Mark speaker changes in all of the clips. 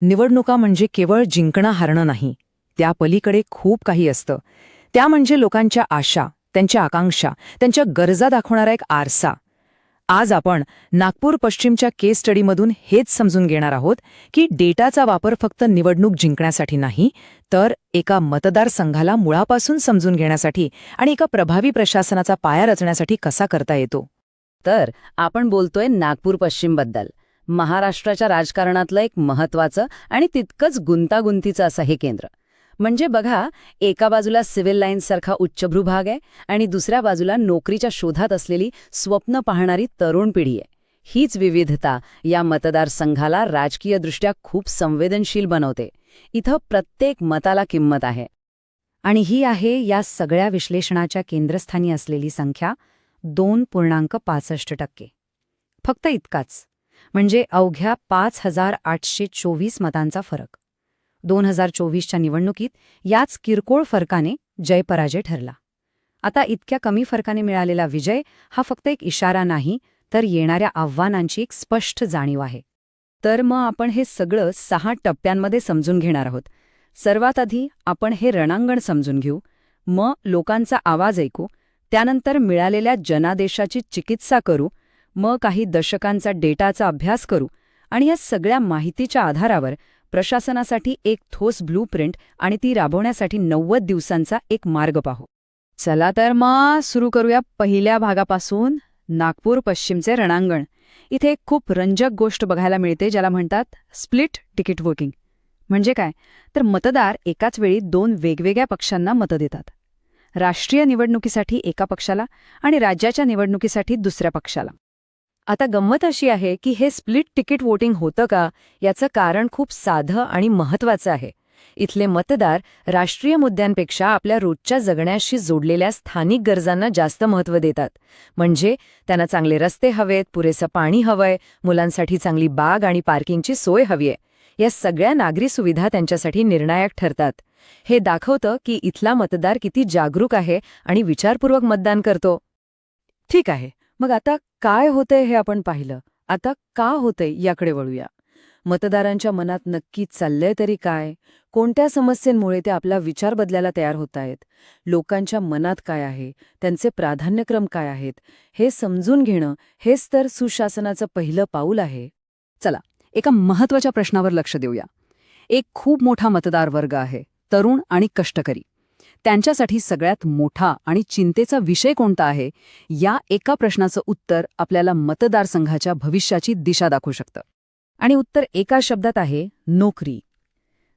Speaker 1: निवडणुका म्हणजे केवळ जिंकणं हारणं नाही, त्या पलीकडे खूप काही असतं. त्या म्हणजे लोकांच्या आशा, त्यांच्या आकांक्षा, त्यांच्या गरजा दाखवणारा एक आरसा. आज आपण नागपूर पश्चिमच्या केस स्टडीमधून हेच समजून घेणार आहोत की डेटाचा वापर फक्त निवडणूक जिंकण्यासाठी नाही, तर एका मतदारसंघाला मुळापासून समजून घेण्यासाठी आणि एका प्रभावी प्रशासनाचा पाया रचण्यासाठी कसा करता येतो.
Speaker 2: तर आपण बोलतोय नागपूर पश्चिमबद्दल. महाराष्ट्राच्या राजकारणातलं एक महत्वाचं आणि तितकंच गुंतागुंतीचं असं हे केंद्र. म्हणजे बघा, एका बाजूला सिव्हिल लाईन्ससारखा उच्चभ्रू भाग आहे आणि दुसऱ्या बाजूला नोकरीच्या शोधात असलेली स्वप्न पाहणारी तरुण पिढी आहे. हीच विविधता या मतदारसंघाला राजकीयदृष्ट्या खूप संवेदनशील बनवते. इथं प्रत्येक मताला किंमत आहे.
Speaker 3: आणि ही आहे या सगळ्या विश्लेषणाच्या केंद्रस्थानी असलेली संख्या 2.65%. फक्त इतकाच, म्हणजे अवघ्या 5,824 मतांचा फरक. 2024च्या निवडणुकीत याच किरकोळ फरकाने जयपराजय ठरला. आता इतक्या कमी फरकाने मिळालेला विजय हा फक्त एक इशारा नाही, तर येणाऱ्या आव्हानांची एक स्पष्ट जाणीव आहे.
Speaker 2: तर मग आपण हे सगळं 6 टप्प्यांमध्ये समजून घेणार आहोत. सर्वात आधी आपण हे रणांगण समजून घेऊ, मग लोकांचा आवाज ऐकू, त्यानंतर मिळालेल्या जनादेशाची चिकित्सा करू, मग काही दशकांचा डेटाचा अभ्यास करू आणि या सगळ्या माहितीच्या आधारावर प्रशासनासाठी एक ठोस ब्लूप्रिंट आणि ती राबवण्यासाठी 90 दिवसांचा एक मार्ग पाहू.
Speaker 3: चला तर मग सुरू करूया पहिल्या भागापासून, नागपूर पश्चिमचे रणांगण. इथे एक खूप रंजक गोष्ट बघायला मिळते, ज्याला म्हणतात स्प्लिट तिकीट वोटिंग. म्हणजे काय, तर मतदार एकाच वेळी 2 वेगवेगळ्या पक्षांना मतं देतात. राष्ट्रीय निवडणुकीसाठी एका पक्षाला आणि राज्याच्या निवडणुकीसाठी दुसऱ्या पक्षाला.
Speaker 1: आता गंमत अशी आहे की हे स्प्लिट तिकीट वोटिंग होतं का, याचं कारण खूप साधं आणि महत्त्वाचं आहे. इथले मतदार राष्ट्रीय मुद्द्यांपेक्षा आपल्या रोजच्या जगण्याशी जोडलेल्या स्थानिक गरजांना जास्त महत्त्व देतात. म्हणजे त्यांना चांगले रस्ते हवेत, पुरेसं पाणी हवंय, मुलांसाठी चांगली बाग आणि पार्किंगची सोय हवीय. या सगळ्या नागरी सुविधा त्यांच्यासाठी निर्णायक ठरतात. हे दाखवतं की इथला मतदार किती जागरूक आहे आणि विचारपूर्वक मतदान करतो. ठीक आहे, मग आता काय होतंय हे आपण पाहिलं. आता का होतंय याकडे वळूया. मतदारांच्या मनात नक्की चाललंय तरी काय? कोणत्या समस्येंमुळे ते आपला विचार बदलायला तयार होत आहेत? लोकांच्या मनात काय आहे? त्यांचे प्राधान्यक्रम काय आहेत? हे समजून घेणं हेच तर सुशासनाचं पहिलं पाऊल आहे.
Speaker 3: चला, एका महत्त्वाच्या प्रश्नावर लक्ष देऊया. एक खूप मोठा मतदार वर्ग आहे, तरुण आणि कष्टकरी. त्यांच्यासाठी सगळ्यात मोठा आणि चिंतेचा विषय कोणता आहे, या एका प्रश्नाचं उत्तर आपल्याला मतदारसंघाच्या भविष्याची दिशा दाखवू शकतं.
Speaker 1: आणि उत्तर एका शब्दात आहे, नोकरी.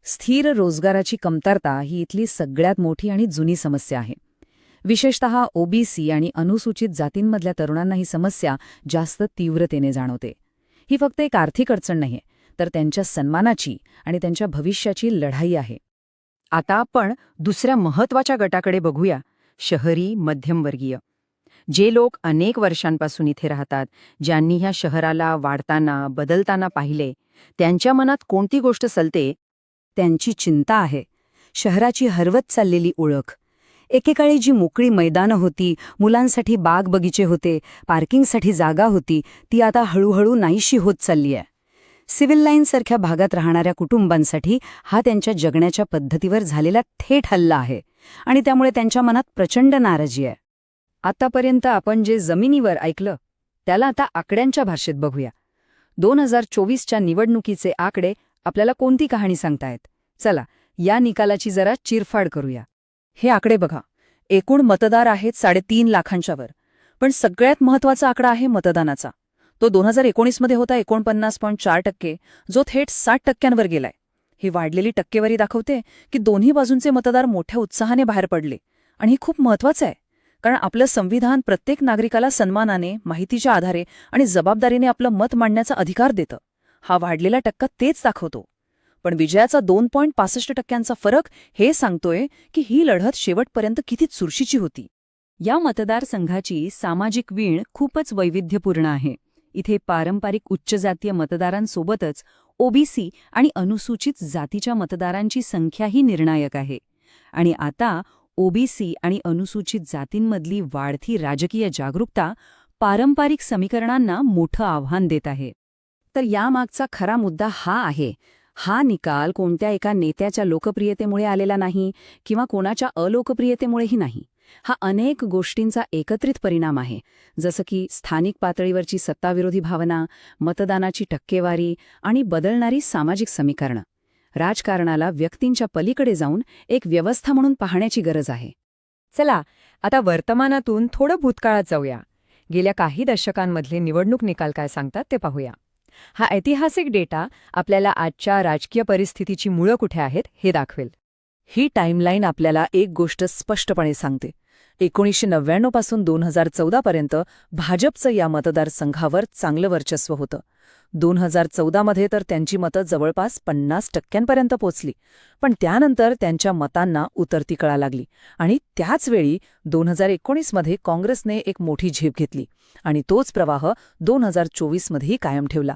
Speaker 1: स्थिर रोजगाराची कमतरता ही इथली सगळ्यात मोठी आणि जुनी समस्या आहे. विशेषतः ओबीसी आणि अनुसूचित जातींमधल्या तरुणांना ही समस्या जास्त तीव्रतेने जाणवते. ही फक्त एक आर्थिक अडचण नाहीये, तर त्यांच्या सन्मानाची आणि त्यांच्या भविष्याची लढाई आहे. आता आपण दुसऱ्या महत्त्वाच्या गटाकडे बघूया, शहरी मध्यमवर्गीय. जे लोक अनेक वर्षांपासून इथे राहतात, ज्यांनी ह्या शहराला वाढताना बदलताना पाहिले, त्यांच्या मनात कोणती गोष्ट सलते? त्यांची चिंता आहे. शहराची हरवत चाललेली ओळख. एकेकाळी जी मोकळी मैदानं होती, मुलांसाठी बाग बगीचे होते, पार्किंगसाठी जागा होती, ती आता हळूहळू नाहीशी होत चालली आहे. सिव्हिल लाईन्ससारख्या भागात राहणाऱ्या कुटुंबांसाठी हा त्यांच्या जगण्याच्या पद्धतीवर झालेला थेट हल्ला आहे आणि त्यामुळे त्यांच्या मनात प्रचंड नाराजी आहे. आतापर्यंत आपण जे जमिनीवर ऐकलं, त्याला आता आकड्यांच्या भाषेत बघूया. 2024च्या निवडणुकीचे आकडे आपल्याला कोणती कहाणी सांगतायत? चला, या निकालाची जरा चिरफाड करूया. हे आकडे बघा. एकूण मतदार आहेत 3.5 लाखांच्या वर. पण सगळ्यात महत्त्वाचा आकडा आहे मतदानाचा. तो 2019मध्ये होता 49.4%, जो थेट 60%वर गेलाय. ही वाढलेली टक्केवारी दाखवते की दोन्ही बाजूंचे मतदार मोठ्या उत्साहाने बाहेर पडले. आणि हे खूप महत्त्वाचं आहे, कारण आपलं संविधान प्रत्येक नागरिकाला सन्मानाने, माहितीच्या आधारे आणि जबाबदारीने आपलं मत मांडण्याचा अधिकार देतं. हा वाढलेला टक्का तेच दाखवतो. पण विजयाचा 2.65% फरक हे सांगतोय की ही लढत शेवटपर्यंत किती चुरशीची होती.
Speaker 3: या मतदारसंघाची सामाजिक वीण खूपच वैविध्यपूर्ण आहे. इथे पारंपरिक उच्च जातीय मतदारांसोबतच ओबीसी आणि अनुसूचित जातीच्या मतदारांची संख्याही निर्णायक आहे. आणि आता ओबीसी आणि अनुसूचित जातींमधली वाढती राजकीय जागरूकता पारंपरिक समीकरणांना मोठं आव्हान देत आहे.
Speaker 1: तर यामागचा खरा मुद्दा हा आहे. हा निकाल कोणत्या एका नेत्याच्या लोकप्रियतेमुळे आलेला नाही किंवा कोणाच्या अलोकप्रियतेमुळेही नाही. हा अनेक गोष्टींचा एकत्रित परिणाम आहे, जसं की स्थानिक पातळीवरची सत्ताविरोधी भावना, मतदानाची टक्केवारी आणि बदलणारी सामाजिक समीकरणं. राजकारणाला व्यक्तींच्या पलीकडे जाऊन एक व्यवस्था म्हणून पाहण्याची गरज आहे.
Speaker 4: चला आता वर्तमानातून थोडं भूतकाळात जाऊया. गेल्या काही दशकांमधले निवडणूक निकाल काय सांगतात ते पाहूया. हा ऐतिहासिक डेटा आपल्याला आजच्या राजकीय परिस्थितीची मुळं कुठे आहेत हे दाखवेल.
Speaker 1: ही टाईमलाईन आपल्याला एक गोष्ट स्पष्टपणे सांगते. 1999 पासून 2014 पर्यंत भाजपचं या मतदारसंघावर चांगलं वर्चस्व होतं. 2014 मध्ये तर त्यांची मतं जवळपास 50% पोचली. पण त्यानंतर त्यांच्या मतांना उतरती कळा लागली आणि त्याचवेळी 2019 मध्ये काँग्रेसने एक मोठी झेप घेतली आणि तोच प्रवाह 2024 मध्येही कायम ठेवला.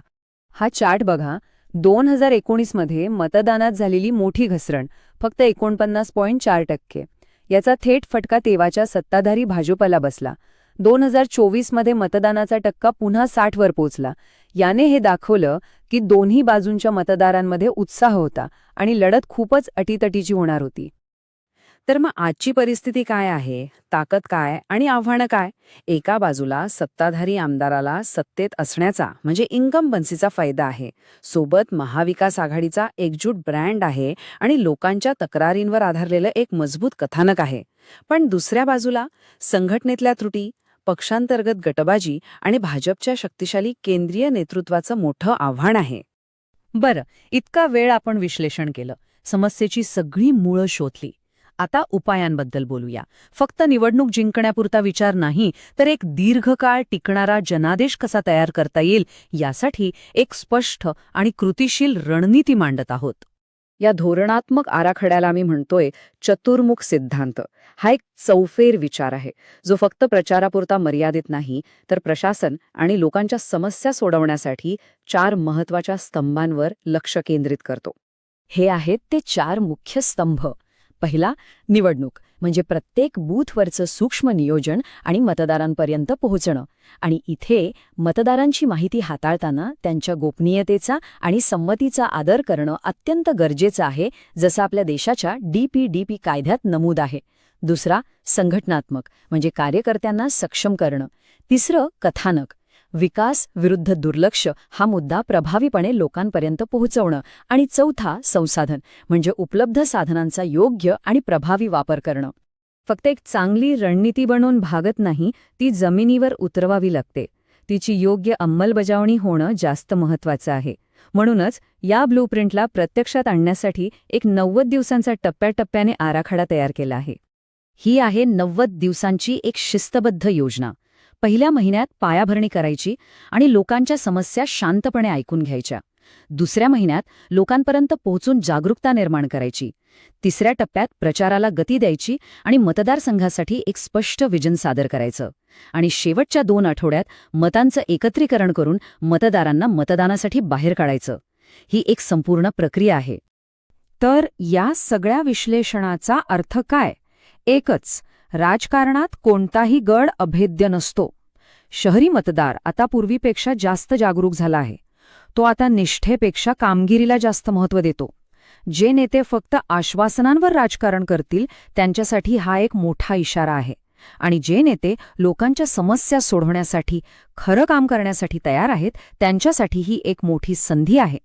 Speaker 4: हा चार्ट बघा. 2019 मध्ये मतदानात झालेली मोठी घसरण फक्त 49.4%. याचा थेट फटका तेव्हाच्या सत्ताधारी भाजपला बसला. 2024 मध्ये मतदानाचा टक्का पुन्हा 60 वर पोचला. याने हे दाखवलं की दोन्ही बाजूंच्या मतदारांमध्ये उत्साह होता आणि लढत खूपच अटीतटीची होणार होती.
Speaker 1: तर मग आजची परिस्थिती काय आहे, ताकद काय आणि आव्हानं काय? एका बाजूला सत्ताधारी आमदाराला सत्तेत असण्याचा म्हणजे इन्कम्बन्सीचा फायदा आहे. सोबत महाविकास आघाडीचा एकजूट ब्रँड आहे आणि लोकांच्या तक्रारींवर आधारलेलं एक मजबूत कथानक आहे. पण दुसऱ्या बाजूला संघटनेतल्या त्रुटी, पक्षांतर्गत गटबाजी आणि भाजपच्या शक्तिशाली केंद्रीय नेतृत्वाचं मोठं आव्हान आहे.
Speaker 2: बरं, इतका वेळ आपण विश्लेषण केलं, समस्येची सगळी मुळं शोधली. आता उपायांबद्दल बोलूया. फक्त निवडणूक जिंकण्यापुरता विचार नाही, तर एक दीर्घकाळ टिकणारा जनादेश कसा तयार करता येईल यासाठी एक स्पष्ट आणि कृतिशील रणनीती मांडत आहोत.
Speaker 1: या धोरणात्मक आराखड्याला आम्ही म्हणतोय चतुर्मुख सिद्धांत. हा एक चौफेर विचार आहे, जो फक्त प्रचारापुरता मर्यादित नाही, तर प्रशासन आणि लोकांच्या समस्या सोडवण्यासाठी 4 महत्वाच्या स्तंभांवर लक्ष केंद्रित करतो.
Speaker 4: हे आहेत ते 4 मुख्य स्तंभ. पहिला, निवडणूक म्हणजे प्रत्येक बूथवरचं सूक्ष्म नियोजन आणि मतदारांपर्यंत पोहोचणं. आणि इथे मतदारांची माहिती हाताळताना त्यांच्या गोपनीयतेचा आणि संमतीचा आदर करणं अत्यंत गरजेचं आहे, जसं आपल्या देशाच्या DPDP कायद्यात नमूद आहे. दुसरा, संघटनात्मक म्हणजे कार्यकर्त्यांना सक्षम करणं. तिसरं, कथानक, विकास विरुद्ध दुर्लक्ष हा मुद्दा प्रभावीपणे लोकांपर्यंत पोहोचवणं. आणि चौथा, संसाधन म्हणजे उपलब्ध साधनांचा योग्य आणि प्रभावी वापर करणं. फक्त एक चांगली रणनीती बनवून भागत नाही, ती जमिनीवर उतरवावी लागते. तिची योग्य अंमलबजावणी होणं जास्त महत्वाचं आहे. म्हणूनच या ब्लूप्रिंटला प्रत्यक्षात आणण्यासाठी एक 90 दिवसांचा टप्प्याटप्प्याने आराखडा तयार केला आहे.
Speaker 1: ही आहे 90 दिवसांची एक शिस्तबद्ध योजना. पहिल्या महिन्यात पायाभरणी करायची आणि लोकांच्या समस्या शांतपणे ऐकून घ्यायच्या. दुसऱ्या महिन्यात लोकांपर्यंत पोहोचून जागरूकता निर्माण करायची. तिसऱ्या टप्प्यात प्रचाराला गती द्यायची आणि मतदारसंघासाठी एक स्पष्ट विजन सादर करायचं. आणि शेवटच्या 2 आठवड्यात मतांचं एकत्रीकरण करून मतदारांना मतदानासाठी बाहेर काढायचं. ही एक संपूर्ण प्रक्रिया आहे.
Speaker 3: तर या सगळ्या विश्लेषणाचा अर्थ काय? एकच, राजकारणात कोणताही गड अभेद्य नसतो. शहरी मतदार आता पूर्वीपेक्षा जास्त जागरूक झाला आहे. तो आता निष्ठेपेक्षा कामगिरीला जास्त महत्त्व देतो. जे नेते फक्त आश्वासनांवर राजकारण करतील त्यांच्यासाठी हा एक मोठा इशारा आहे. आणि जे नेते लोकांच्या समस्या सोडवण्यासाठी खरं काम करण्यासाठी तयार आहेत त्यांच्यासाठी ही एक मोठी संधी आहे.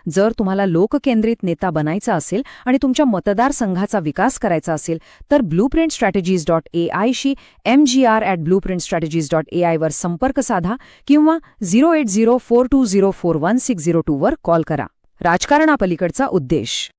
Speaker 3: जर तुम्हाला लोककेंद्रित नेता बनायचा असेल आणि तुमच्या मतदारसंघाचा विकास करायचा असेल तर blueprintstrategies.ai शी mgr@blueprintstrategies.ai वर संपर्क साधा किंवा 08042041602 वर कॉल करा. राजकारणापलीकडचा उद्देश.